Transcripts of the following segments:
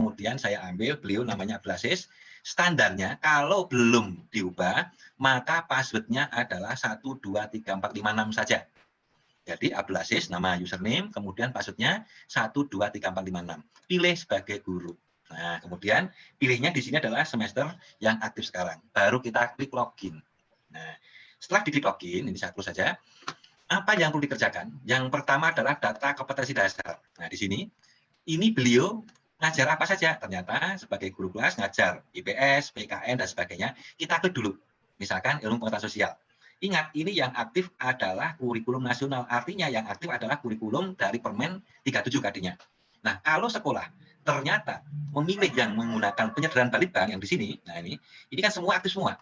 kemudian saya ambil beliau namanya Abdulaziz. Standarnya kalau belum diubah, maka password-nya adalah 123456 saja. Jadi Abdulaziz nama username, kemudian password-nya 123456. Pilih sebagai guru. Nah, kemudian pilihnya di sini adalah semester yang aktif sekarang. Baru kita klik login. Nah, setelah diklik login, ini saya close saja. Apa yang perlu dikerjakan? Yang pertama adalah data kompetensi dasar. Nah, di sini ini beliau ngajar apa saja. Ternyata sebagai guru kelas ngajar IPS, PKN, dan sebagainya. Kita klik dulu. Misalkan ilmu pengetahuan sosial. Ingat, ini yang aktif adalah kurikulum nasional. Artinya yang aktif adalah kurikulum dari Permen 37 tadinya. Nah, kalau sekolah ternyata memilih yang menggunakan penyederhanaan Balitbank yang di sini, nah ini kan semua aktif semua.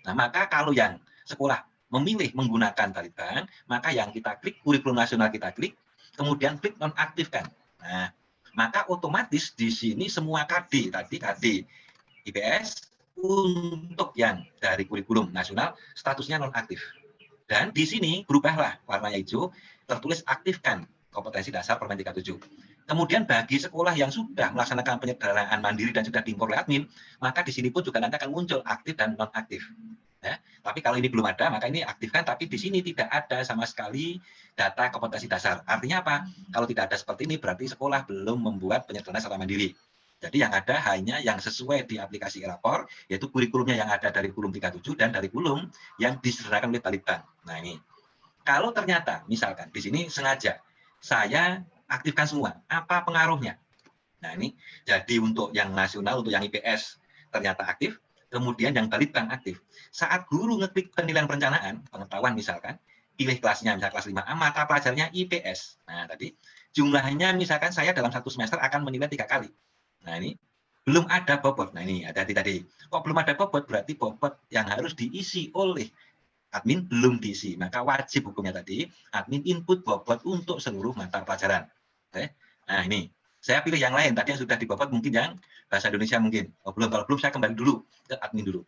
Nah, maka kalau yang sekolah memilih menggunakan Balitbank, maka yang kita klik kurikulum nasional kita klik, kemudian klik nonaktifkan. Nah, maka otomatis di sini semua KD tadi KD IPS untuk yang dari kurikulum nasional statusnya nonaktif. Dan di sini berubahlah warnanya hijau, tertulis aktifkan kompetensi dasar Permen 37. Kemudian bagi sekolah yang sudah melaksanakan penyederhanaan mandiri dan sudah diimpor oleh admin, maka di sini pun juga nanti akan muncul aktif dan nonaktif. Ya, tapi kalau ini belum ada, maka ini aktifkan, tapi di sini tidak ada sama sekali data kompetensi dasar. Artinya apa? Kalau tidak ada seperti ini, berarti sekolah belum membuat penyederhanaan secara mandiri. Jadi yang ada hanya yang sesuai di aplikasi e-lapor, yaitu kurikulumnya yang ada dari kurikulum 37 dan dari kurikulum yang disederhanakan oleh Balitbank. Nah ini, kalau ternyata misalkan di sini sengaja saya aktifkan semua, apa pengaruhnya? Nah ini, jadi untuk yang nasional, untuk yang IPS ternyata aktif, kemudian yang Balitbank aktif. Saat guru ngeklik penilaian perencanaan, pengetahuan misalkan, pilih kelasnya, misalkan kelas 5A, mata pelajarannya IPS. Nah tadi, jumlahnya misalkan saya dalam satu semester akan menilai 3 kali. Nah ini, belum ada bobot. Nah ini, hati-hati tadi. Kok belum ada bobot? Berarti bobot yang harus diisi oleh admin belum diisi. Maka wajib hukumnya tadi, admin input bobot untuk seluruh mata pelajaran. Oke? Nah ini, saya pilih yang lain. Tadi yang sudah dibobot mungkin yang bahasa Indonesia mungkin. Oh, belum, kalau belum saya kembali dulu ke admin dulu.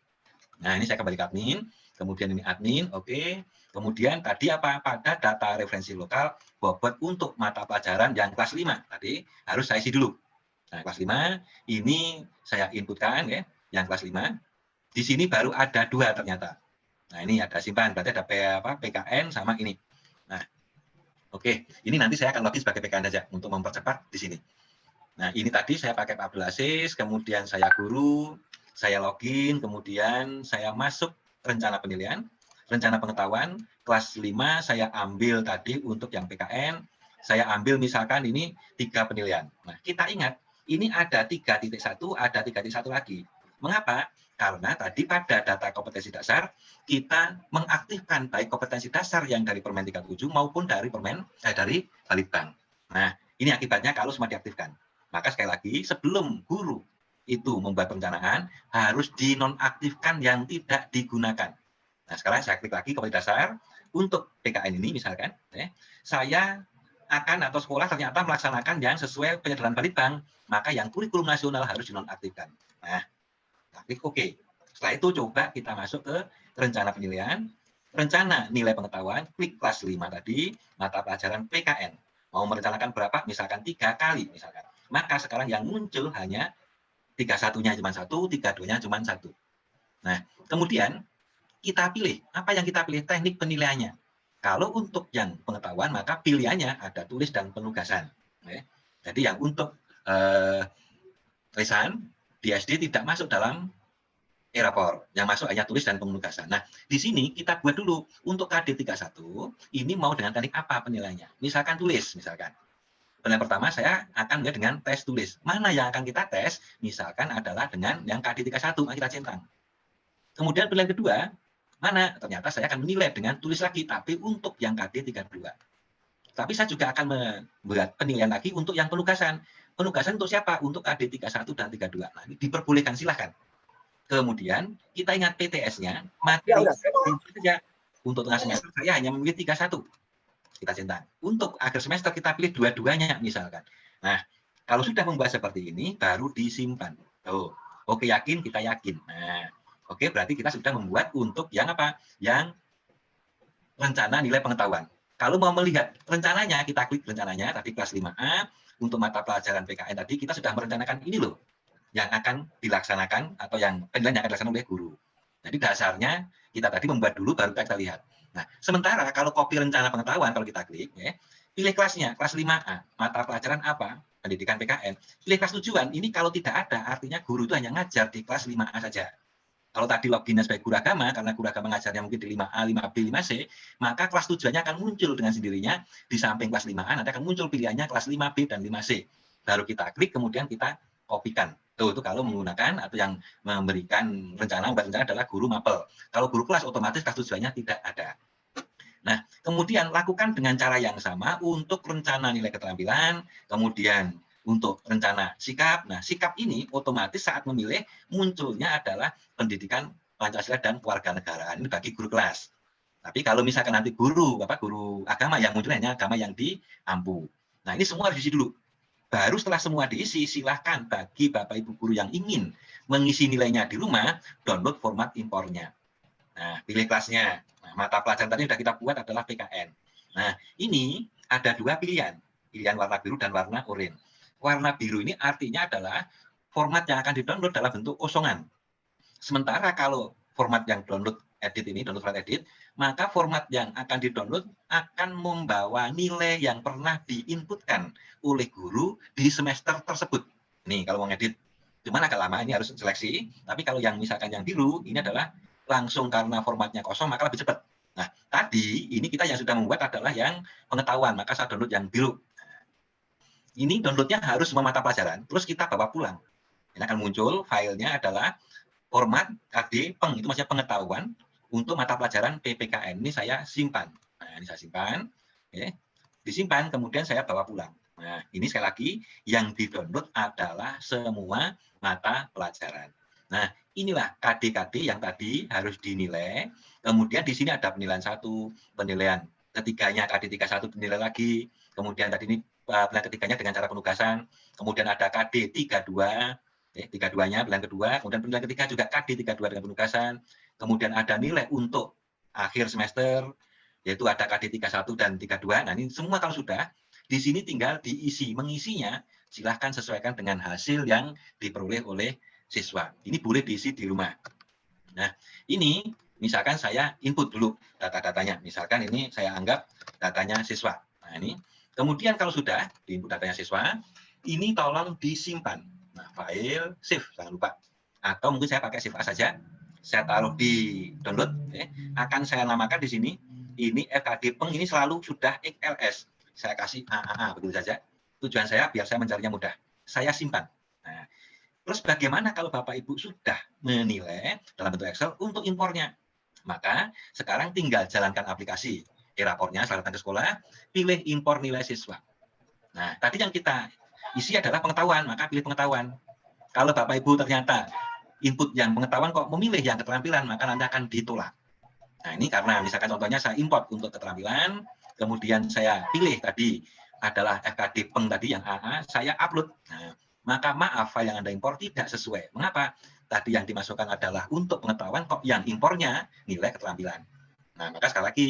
Nah ini saya kembali ke admin. Kemudian ini admin, oke. Kemudian tadi apa? Pada data referensi lokal, bobot untuk mata pelajaran yang kelas 5. Tadi harus saya isi dulu. Nah kelas 5, ini saya inputkan ya, yang kelas 5. Di sini baru ada 2 ternyata. Nah ini ada simpan, berarti ada PKN sama ini. Nah oke, ini nanti saya akan login sebagai PKN saja untuk mempercepat di sini. Nah, ini tadi saya pakai Pak Abdulaziz, kemudian saya guru, saya login, kemudian saya masuk rencana penilaian, rencana pengetahuan, kelas 5 saya ambil tadi untuk yang PKN, saya ambil misalkan ini 3 penilaian. Nah, kita ingat, ini ada 3.1, ada 3.1 lagi. Mengapa? Karena tadi pada data kompetensi dasar, kita mengaktifkan baik kompetensi dasar yang dari Permen 37 maupun dari dari Balitbank. Nah, ini akibatnya kalau semua diaktifkan. Maka sekali lagi, sebelum guru itu membuat perencanaan, harus dinonaktifkan yang tidak digunakan. Nah, sekarang saya klik lagi kompetensi dasar. Untuk PKN ini misalkan, saya akan atau sekolah ternyata melaksanakan yang sesuai penyederhanaan Balitbank, maka yang kurikulum nasional harus dinonaktifkan. Nah, klik OK. Setelah itu coba kita masuk ke rencana penilaian, rencana nilai pengetahuan, klik kelas 5 tadi, mata pelajaran PKN. Mau merencanakan berapa? Misalkan 3 kali. Misalkan. Maka sekarang yang muncul hanya 31-nya cuma 1, 32-nya cuma 1. Nah, kemudian kita pilih. Apa yang kita pilih? Teknik penilaiannya. Kalau untuk yang pengetahuan, maka pilihannya ada tulis dan penugasan. Jadi yang untuk tulisan di SD tidak masuk dalam e-rapor, yang masuk hanya tulis dan penugasan. Nah, di sini kita buat dulu untuk KD31 ini mau dengan teknik apa penilaiannya. Misalkan tulis, misalkan. Penilaian pertama saya akan melihat dengan tes tulis. Mana yang akan kita tes? Misalkan adalah dengan yang KD31, kita centang. Kemudian pilihan kedua, mana? Ternyata saya akan menilai dengan tulis lagi, tapi untuk yang KD32. Tapi saya juga akan membuat penilaian lagi untuk yang penugasan. Penugasan untuk siapa? Untuk KD31 dan 32. Nah, ini diperbolehkan, silahkan. Kemudian kita ingat PTS-nya, materi saja. Untuk tengah semester saya hanya memilih 31. Kita centang. Untuk akhir semester kita pilih dua-duanya misalkan. Nah, kalau sudah membuat seperti ini, baru disimpan. Oh, oke yakin, kita yakin. Nah, oke berarti kita sudah membuat untuk yang apa? Yang rencana nilai pengetahuan. Kalau mau melihat rencananya, kita klik rencananya, tadi kelas 5A, untuk mata pelajaran PKN tadi kita sudah merencanakan ini loh yang akan dilaksanakan atau yang penilaian yang akan dilaksanakan oleh guru. Jadi dasarnya kita tadi membuat dulu baru kita lihat. Nah, sementara kalau copy rencana pengetahuan kalau kita klik ya, pilih kelasnya, kelas 5A, mata pelajaran apa? Pendidikan PKN. Pilih kelas tujuan, ini kalau tidak ada artinya guru itu hanya ngajar di kelas 5A saja. Kalau tadi loginnya sebagai guru agama, karena guru agama ngajarnya mungkin di 5A, 5B, 5C, maka kelas tujuannya akan muncul dengan sendirinya di samping kelas 5A, nanti akan muncul pilihannya kelas 5B dan 5C. Baru kita klik, kemudian kita kopikan. Itu kalau menggunakan atau yang memberikan rencana adalah guru mapel. Kalau guru kelas otomatis kelas tujuannya tidak ada. Nah, kemudian lakukan dengan cara yang sama untuk rencana nilai keterampilan, kemudian untuk rencana sikap. Nah, sikap ini otomatis saat memilih munculnya adalah pendidikan Pancasila dan kewarganegaraan. Ini bagi guru kelas. Tapi kalau misalkan nanti guru agama yang munculnya hanya agama yang di AMPU. Nah, ini semua harus diisi dulu. Baru setelah semua diisi, silahkan bagi Bapak Ibu guru yang ingin mengisi nilainya di rumah, download format impornya. Nah, pilih kelasnya. Nah, mata pelajaran tadi sudah kita buat adalah PKN. Nah, ini ada dua pilihan. Pilihan warna biru dan warna oranye. Warna biru ini artinya adalah format yang akan di-download dalam bentuk kosongan. Sementara kalau format yang download edit ini, download file edit, maka format yang akan di-download akan membawa nilai yang pernah diinputkan oleh guru di semester tersebut. Nih, kalau mau ngedit, cuman agak lama, ini harus seleksi. Tapi kalau yang misalkan yang biru, ini adalah langsung karena formatnya kosong, maka lebih cepat. Nah, tadi ini kita yang sudah membuat adalah yang pengetahuan, maka saya download yang biru. Ini downloadnya harus semua mata pelajaran, terus kita bawa pulang. Ini akan muncul filenya adalah format KD Peng, itu maksudnya pengetahuan untuk mata pelajaran PPKN. Ini saya simpan. Nah, ini saya simpan. Oke. Disimpan, kemudian saya bawa pulang. Nah, ini sekali lagi yang di-download adalah semua mata pelajaran. Nah, inilah KD-KD yang tadi harus dinilai. Kemudian di sini ada penilaian 1, penilaian ketiganya KD 31 dinilai lagi. Kemudian tadi ini penilaian ketiganya dengan cara penugasan. Kemudian ada KD 32, 32-nya pilihan kedua, kemudian pilihan ketiga juga KD 32 dengan penugasan. Kemudian ada nilai untuk akhir semester, yaitu ada KD 31 dan 32. Nah, ini semua kalau sudah, di sini tinggal diisi. Mengisinya, silahkan sesuaikan dengan hasil yang diperoleh oleh siswa. Ini boleh diisi di rumah. Nah, ini misalkan saya input dulu data-datanya. Misalkan ini saya anggap datanya siswa. Nah, ini. Kemudian kalau sudah diinput datanya siswa, ini tolong disimpan. Nah, file, save, jangan lupa. Atau mungkin saya pakai save as saja. Saya taruh di download. Akan saya namakan di sini. Ini FKD Peng, ini selalu sudah XLS. Saya kasih AAA, begitu saja. Tujuan saya biar saya mencarinya mudah. Saya simpan. Nah, terus bagaimana kalau Bapak Ibu sudah menilai dalam bentuk Excel untuk impornya? Maka sekarang tinggal jalankan aplikasi e-raportnya, selamat datang ke sekolah, pilih impor nilai siswa. Nah, tadi yang kita isi adalah pengetahuan, maka pilih pengetahuan. Kalau Bapak Ibu ternyata input yang pengetahuan kok memilih yang keterampilan, maka nanti akan ditolak. Nah, ini karena misalkan contohnya saya import untuk keterampilan, kemudian saya pilih tadi adalah FKD Peng tadi yang AA, saya upload. Nah, maka maaf, file yang Anda impor tidak sesuai. Mengapa? Tadi yang dimasukkan adalah untuk pengetahuan, kok yang impornya nilai keterampilan. Nah, maka sekali lagi,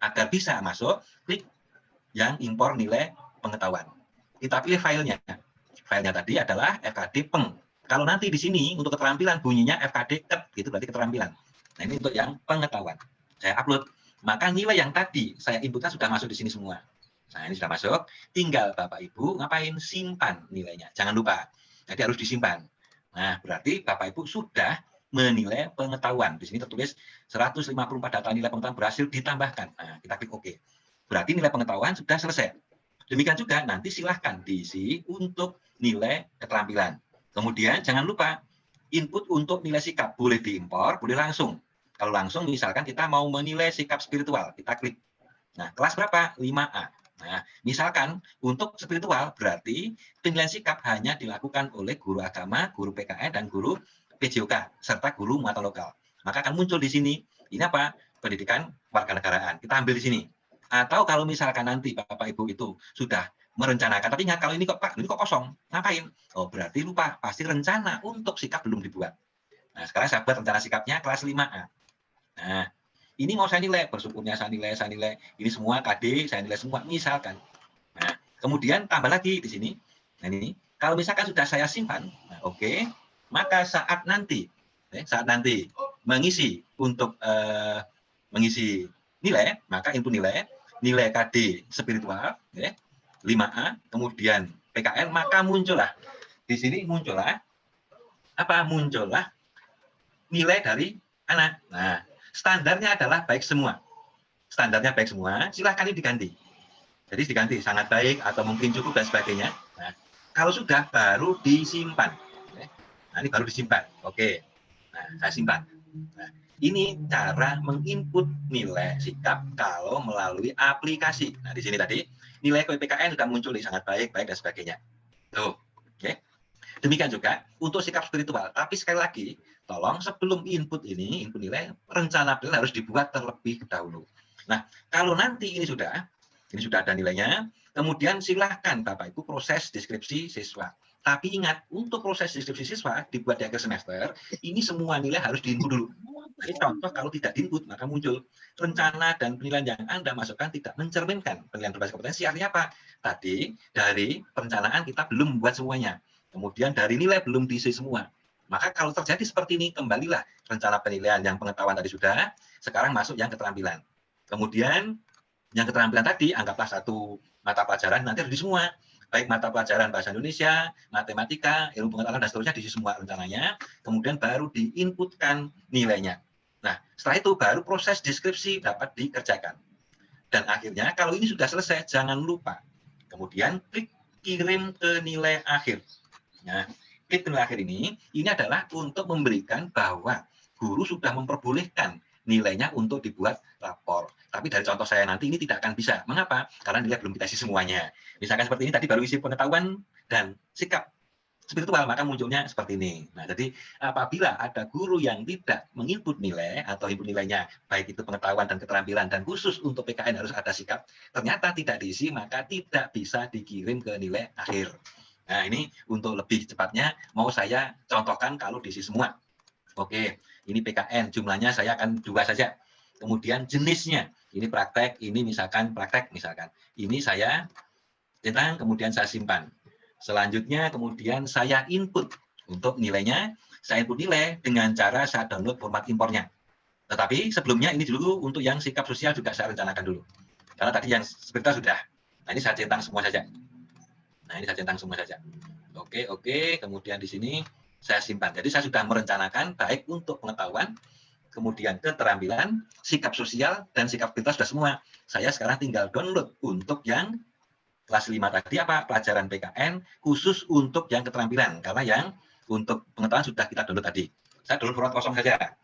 agar bisa masuk, klik yang impor nilai pengetahuan. Kita pilih filenya. Filenya tadi adalah FKD Peng. Kalau nanti di sini untuk keterampilan bunyinya FKD Ket, gitu berarti keterampilan. Nah, ini untuk yang pengetahuan. Saya upload. Maka nilai yang tadi saya inputkan sudah masuk di sini semua. Nah, ini sudah masuk. Tinggal Bapak Ibu ngapain? Simpan nilainya. Jangan lupa. Jadi harus disimpan. Nah, berarti Bapak Ibu sudah menilai pengetahuan. Di sini tertulis 154 data nilai pengetahuan berhasil ditambahkan. Nah, kita klik OK. Berarti nilai pengetahuan sudah selesai. Demikian juga nanti silahkan diisi untuk nilai keterampilan. Kemudian jangan lupa input untuk nilai sikap. Boleh diimpor, boleh langsung. Kalau langsung misalkan kita mau menilai sikap spiritual, kita klik. Nah, kelas berapa? 5A. Nah, misalkan untuk spiritual berarti penilaian sikap hanya dilakukan oleh guru agama, guru PKN, dan guru PJOK, serta guru mata lokal. Maka akan muncul di sini, ini apa? Pendidikan warganegaraan. Kita ambil di sini. Atau kalau misalkan nanti Bapak Ibu itu sudah merencanakan, tapi ingat kalau ini kok Pak, ini kok kosong, ngapain? Oh, berarti lupa, pasti rencana untuk sikap belum dibuat. Nah, sekarang saya buat rencana sikapnya kelas 5A. Nah, ini mau saya nilai, bersyukurnya saya nilai, ini semua KD, saya nilai semua, misalkan. Nah, Kemudian tambah lagi di sini. Nah ini, kalau misalkan sudah saya simpan, nah, oke, maka saat nanti mengisi untuk mengisi nilai, maka input nilai KD spiritual, ya, 5A, kemudian PKN, maka muncullah di sini muncullah nilai dari anak. Nah, standarnya adalah baik semua. Standarnya baik semua, silahkan ini diganti. Jadi diganti sangat baik atau mungkin cukup dan sebagainya. Nah, kalau sudah baru disimpan. Nah, ini baru disimpan. Oke. Nah, saya simpan. Nah, ini cara menginput nilai sikap kalau melalui aplikasi. Nah, di sini tadi nilai PPKN sudah muncul nih, sangat baik, baik dan sebagainya. Tuh, oke. Demikian juga untuk sikap spiritual. Tapi sekali lagi, tolong sebelum input nilai, rencana penilaian harus dibuat terlebih dahulu. Nah, kalau nanti ini sudah ada nilainya, kemudian silahkan Bapak Ibu proses deskripsi siswa. Tapi ingat, untuk proses deskripsi siswa dibuat di akhir semester, ini semua nilai harus diinput dulu. Jadi contoh kalau tidak diinput, maka muncul rencana dan penilaian yang Anda masukkan tidak mencerminkan penilaian berbasis kompetensi. Artinya apa? Tadi dari perencanaan kita belum membuat semuanya. Kemudian dari nilai belum diisi semua. Maka kalau terjadi seperti ini, kembalilah rencana penilaian yang pengetahuan tadi sudah, sekarang masuk yang keterampilan. Kemudian yang keterampilan tadi, anggaplah satu mata pelajaran, nanti harus di semua. Baik mata pelajaran bahasa Indonesia, matematika, ilmu pengetahuan, dan seterusnya diisi semua rencananya. Kemudian baru diinputkan nilainya. Nah, setelah itu baru proses deskripsi dapat dikerjakan. Dan akhirnya, kalau ini sudah selesai, jangan lupa. Kemudian klik kirim ke nilai akhir. Nah, klik ke nilai akhir ini adalah untuk memberikan bahwa guru sudah memperbolehkan nilainya untuk dibuat rapor. Tapi dari contoh saya nanti ini tidak akan bisa. Mengapa? Karena nilai belum kita isi semuanya. Misalkan seperti ini tadi baru isi pengetahuan dan sikap spiritual, maka munculnya seperti ini. Nah, jadi apabila ada guru yang tidak menginput nilai atau input nilainya, baik itu pengetahuan dan keterampilan, dan khusus untuk PKN harus ada sikap, ternyata tidak diisi, maka tidak bisa dikirim ke nilai akhir. Nah, ini untuk lebih cepatnya mau saya contohkan kalau diisi semua. Oke, ini PKN, jumlahnya saya akan 2 saja. Kemudian jenisnya, ini praktek, ini misalkan praktek, misalkan. Ini saya centang, kemudian saya simpan. Selanjutnya, kemudian saya input untuk nilainya. Saya input nilai dengan cara saya download format impornya. Tetapi sebelumnya ini dulu untuk yang sikap sosial juga saya rencanakan dulu. Karena tadi yang spiritual sudah. Nah, ini saya centang semua saja. Nah, ini saya centang semua saja. Oke, kemudian di sini saya simpan. Jadi saya sudah merencanakan baik untuk pengetahuan, kemudian keterampilan, sikap sosial, dan sikap spiritual sudah semua. Saya sekarang tinggal download untuk yang kelas 5 tadi apa? Pelajaran PKN khusus untuk yang keterampilan. Karena yang untuk pengetahuan sudah kita download tadi. Saya download format kosong saja.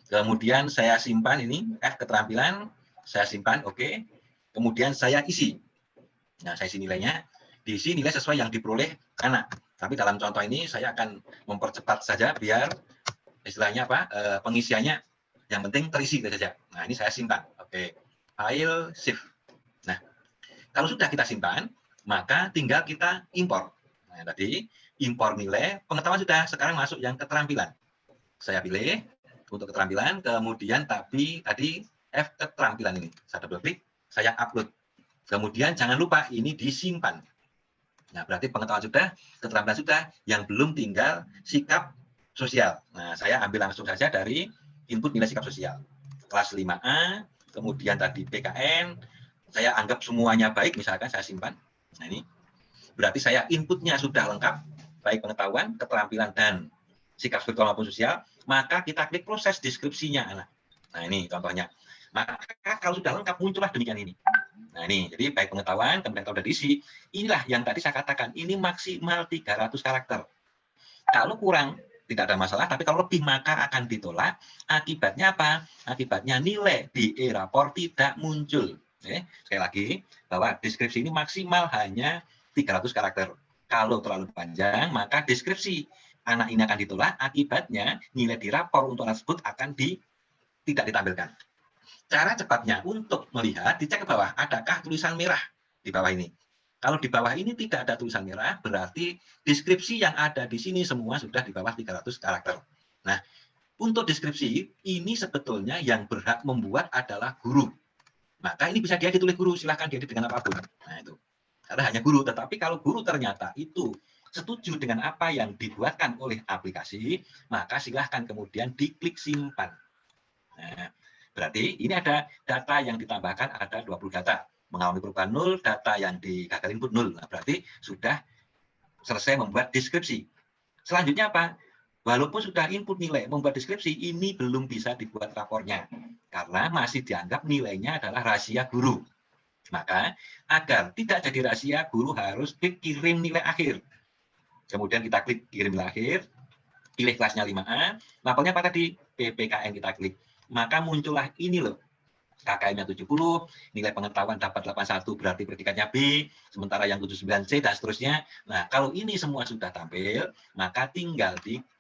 Kemudian saya simpan ini, keterampilan, saya simpan, oke. Kemudian saya isi. Nah, saya isi nilainya. Diisi nilai sesuai yang diperoleh anak. Tapi dalam contoh ini saya akan mempercepat saja biar istilahnya pengisiannya yang penting terisi saja. Nah, ini saya simpan. Oke. File save. Nah, kalau sudah kita simpan, maka tinggal kita impor. Nah, tadi impor nilai pengetahuan sudah, sekarang masuk yang keterampilan. Saya pilih untuk keterampilan, kemudian tadi F keterampilan ini. Saya double klik, saya upload. Kemudian jangan lupa ini disimpan. Nah, berarti pengetahuan sudah, keterampilan sudah, yang belum tinggal sikap sosial. Nah, saya ambil langsung saja dari input nilai sikap sosial. Kelas 5A, kemudian tadi PKN, saya anggap semuanya baik, misalkan saya simpan. Nah, ini berarti saya inputnya sudah lengkap, baik pengetahuan, keterampilan, dan sikap spiritual maupun sosial, maka kita klik proses deskripsinya. Nah, ini contohnya. Maka kalau sudah lengkap, muncullah demikian ini. Nah, ini, jadi baik pengetahuan, kemudian kalau sudah diisi, inilah yang tadi saya katakan, ini maksimal 300 karakter. Kalau kurang, tidak ada masalah, tapi kalau lebih maka akan ditolak. Akibatnya apa? Akibatnya nilai di e-rapor tidak muncul. Sekali lagi, bahwa deskripsi ini maksimal hanya 300 karakter. Kalau terlalu panjang, maka deskripsi anak ini akan ditolak, akibatnya nilai di rapor untuk anak tersebut akan tidak ditampilkan. Cara cepatnya untuk melihat, dicek ke bawah, adakah tulisan merah di bawah ini. Kalau di bawah ini tidak ada tulisan merah, berarti deskripsi yang ada di sini semua sudah di bawah 300 karakter. Nah, untuk deskripsi, ini sebetulnya yang berhak membuat adalah guru. Maka ini bisa diedit oleh guru, silahkan diedit dengan apapun. Nah, itu. karena hanya guru. Tetapi kalau guru ternyata itu setuju dengan apa yang dibuatkan oleh aplikasi, maka silahkan kemudian diklik simpan. Nah, berarti ini ada data yang ditambahkan, ada 20 data. Mengalami perubahan 0, data yang gagal input 0. Nah, berarti sudah selesai membuat deskripsi. Selanjutnya apa? Walaupun sudah input nilai, membuat deskripsi, ini belum bisa dibuat rapornya. Karena masih dianggap nilainya adalah rahasia guru. Maka agar tidak jadi rahasia, guru harus klik kirim nilai akhir. Kemudian kita klik kirim nilai akhir, pilih kelasnya 5A, lapelnya apa tadi? PPKN kita klik. Maka muncullah ini loh, KKM-nya 70, nilai pengetahuan dapat 81 berarti predikatnya B, sementara yang 79C dan seterusnya. Nah, kalau ini semua sudah tampil, maka tinggal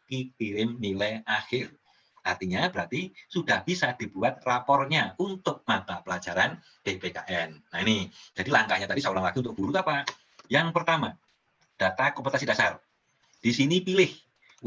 dikirim nilai akhir. Artinya berarti sudah bisa dibuat rapornya untuk mata pelajaran PPKN. Nah ini, jadi langkahnya tadi saya ulang lagi untuk guru apa? Yang pertama, data kompetensi dasar. Di sini pilih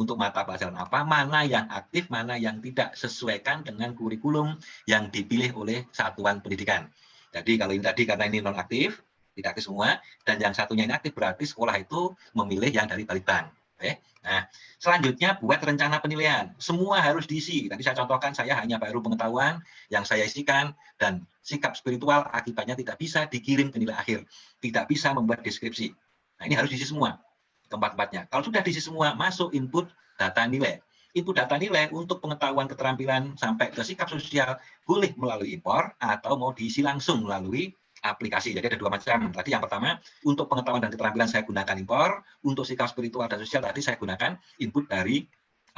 untuk mata pelajaran apa, mana yang aktif, mana yang tidak, sesuaikan dengan kurikulum yang dipilih oleh satuan pendidikan. Jadi kalau ini tadi karena ini non-aktif, tidak aktif semua, dan yang satunya ini aktif, berarti sekolah itu memilih yang dari Balitbank. Oke. Nah, selanjutnya buat rencana penilaian. Semua harus diisi. Tadi saya contohkan, saya hanya baru pengetahuan yang saya isikan, dan sikap spiritual akibatnya tidak bisa dikirim ke nilai akhir. Tidak bisa membuat deskripsi. Nah, ini harus diisi semua. Keempat-empatnya. Kalau sudah diisi semua, masuk input data nilai. Input data nilai untuk pengetahuan keterampilan sampai ke sikap sosial boleh melalui impor atau mau diisi langsung melalui aplikasi. Jadi ada dua macam. Tadi yang pertama, untuk pengetahuan dan keterampilan saya gunakan impor, untuk sikap spiritual dan sosial tadi saya gunakan input dari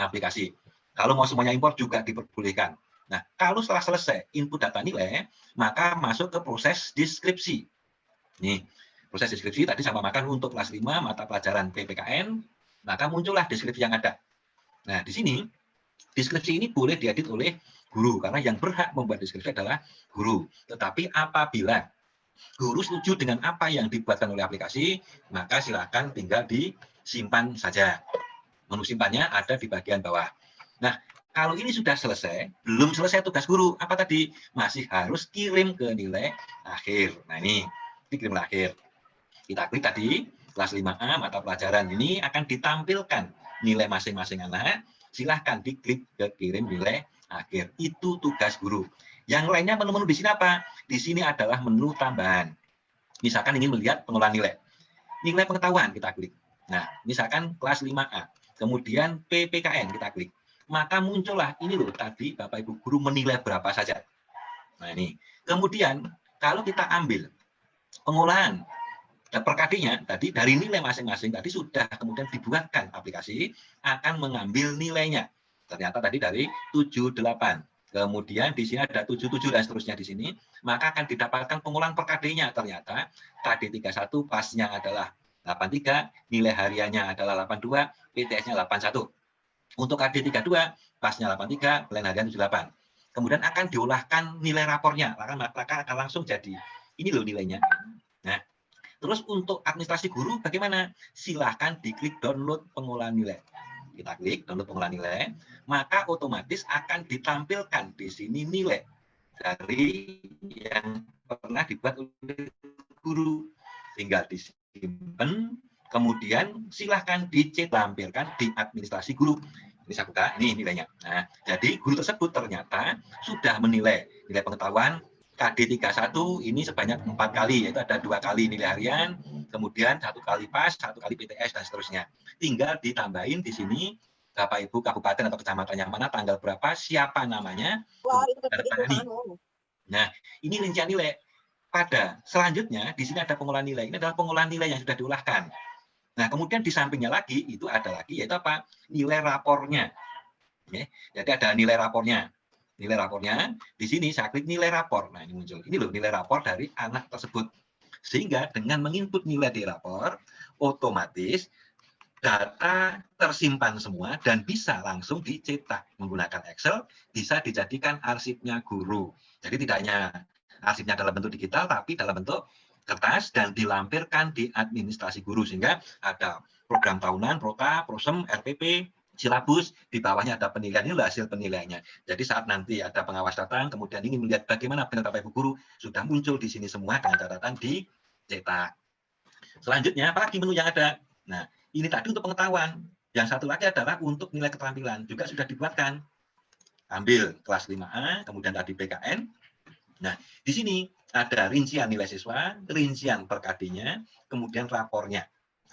aplikasi. Kalau mau semuanya impor juga diperbolehkan. Nah, kalau setelah selesai input data nilai, maka masuk ke proses deskripsi. Nih, proses deskripsi tadi sama makan untuk kelas 5 mata pelajaran PPKN, maka muncullah deskripsi yang ada. Nah, di sini deskripsi ini boleh diedit oleh guru karena yang berhak membuat deskripsi adalah guru. Tetapi apabila guru setuju dengan apa yang dibuatkan oleh aplikasi, maka silakan tinggal disimpan saja. Menu simpannya ada di bagian bawah. Nah, kalau ini sudah selesai, belum selesai tugas guru, apa tadi? Masih harus kirim ke nilai akhir. Nah, ini dikirim nilai akhir. Kita klik tadi, kelas 5A, mata pelajaran ini akan ditampilkan nilai masing-masing anak. Silahkan diklik ke kirim nilai akhir. Itu tugas guru. Yang lainnya menu-menu di sini apa? Di sini adalah menu tambahan. Misalkan ingin melihat pengolahan nilai. Nilai pengetahuan kita klik. Nah, misalkan kelas 5A. Kemudian PPKN kita klik. Maka muncullah ini loh tadi Bapak Ibu guru menilai berapa saja. Nah ini. Kemudian kalau kita ambil pengolahan per KD-nya tadi dari nilai masing-masing tadi sudah kemudian dibuatkan aplikasi akan mengambil nilainya. Ternyata tadi dari 78. Kemudian di sini ada 77 dan seterusnya di sini, maka akan didapatkan pengolahan per KD-nya. Ternyata KD 31 pasnya adalah 83, nilai hariannya adalah 82, PTS-nya 81. Untuk KD 32 pasnya 83, nilai harian 78. Kemudian akan diolahkan nilai rapornya, maka akan langsung jadi ini loh nilainya. Nah, terus untuk administrasi guru bagaimana? Silahkan diklik download pengolahan nilai. Kita klik download pengolahan nilai, maka otomatis akan ditampilkan di sini nilai dari yang pernah dibuat oleh guru. Tinggal disimpan, kemudian silahkan tampilkan di administrasi guru. Ini saya buka, ini nilainya. Nah, jadi guru tersebut ternyata sudah menilai nilai pengetahuan KD 31 ini sebanyak 4 kali, yaitu ada 2 kali nilai harian, kemudian 1 kali PAS, 1 kali PTS, dan seterusnya. Tinggal ditambahin di sini, Bapak Ibu kabupaten atau kecamatan yang mana, tanggal berapa, siapa namanya. Nah, ini rincian nilai. Pada selanjutnya, di sini ada pengolahan nilai. Ini adalah pengolahan nilai yang sudah diolahkan. Nah, kemudian di sampingnya lagi, itu ada lagi, yaitu apa? Nilai rapornya. Oke, jadi ada nilai rapornya. Nilai rapornya, di sini saya klik nilai rapor. Nah, ini muncul. Ini loh nilai rapor dari anak tersebut. Sehingga dengan menginput nilai di rapor, otomatis data tersimpan semua dan bisa langsung dicetak menggunakan Excel, bisa dijadikan arsipnya guru. Jadi tidak hanya arsipnya dalam bentuk digital, tapi dalam bentuk kertas dan dilampirkan di administrasi guru. Sehingga ada program tahunan, Prota, Prosem, RPP, silabus, di bawahnya ada penilaian, ini hasil penilaiannya. Jadi saat nanti ada pengawas datang, kemudian ingin melihat bagaimana benar Bapak Ibu guru, sudah muncul di sini semua dengan catatan dicetak. Selanjutnya, apalagi menu yang ada? Nah, ini tadi untuk pengetahuan. Yang satu lagi adalah untuk nilai keterampilan. Juga sudah dibuatkan. Ambil kelas 5A, kemudian tadi PKN. Nah, di sini ada rincian nilai siswa, rincian per KD-nya, kemudian rapornya.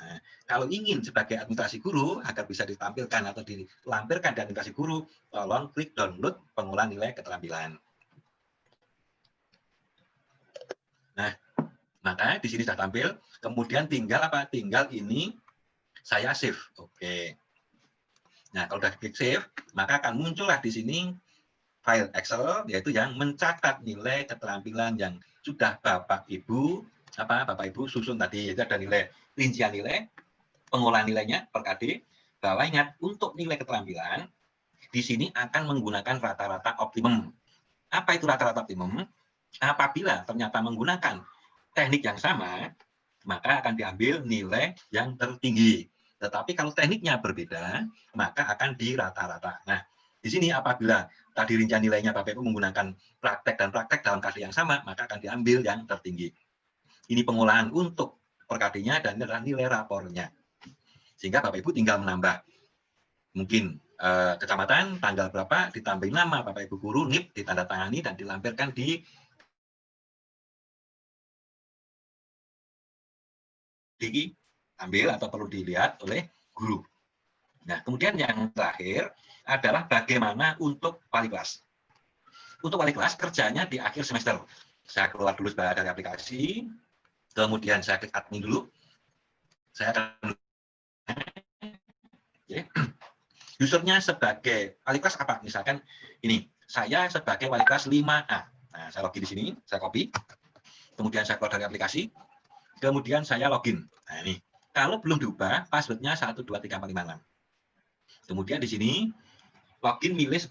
Nah, kalau ingin sebagai administrasi guru agar bisa ditampilkan atau dilampirkan di administrasi guru, tolong klik download pengolahan nilai keterampilan. Nah, maka di sini sudah tampil. Kemudian tinggal apa? Tinggal ini saya save. Oke. Nah, kalau sudah klik save, maka akan muncullah di sini file Excel, yaitu yang mencatat nilai keterampilan yang sudah Bapak Ibu susun tadi. Yaitu ada nilai rincian nilai, pengolahan nilainya per KD. Bahwa ingat, untuk nilai keterampilan di sini akan menggunakan rata-rata optimum. Apa itu rata-rata optimum? Apabila ternyata menggunakan teknik yang sama, maka akan diambil nilai yang tertinggi. Tetapi kalau tekniknya berbeda, maka akan dirata-rata. Nah, di sini apabila tadi rincian nilainya Bapak Ibu menggunakan praktek dan praktek dalam KD yang sama, maka akan diambil yang tertinggi. Ini pengolahan untuk per KD-nya dan ini adalah nilai rapornya. Sehingga Bapak Ibu tinggal menambah mungkin kecamatan, tanggal berapa, ditambahin nama Bapak Ibu guru, NIP, ditandatangani dan dilampirkan diambil atau perlu dilihat oleh guru. Nah, kemudian yang terakhir adalah bagaimana untuk wali kelas. Untuk wali kelas kerjanya di akhir semester. Saya keluar dulu dari aplikasi, kemudian saya klik admin dulu. Saya akan usernya sebagai wali kelas apa? Misalkan ini, saya sebagai wali kelas 5A. Nah, saya login di sini, saya copy. Kemudian saya keluar dari aplikasi. Kemudian saya login. Nah, ini. Kalau belum diubah, password-nya 12345. Kemudian di sini login milih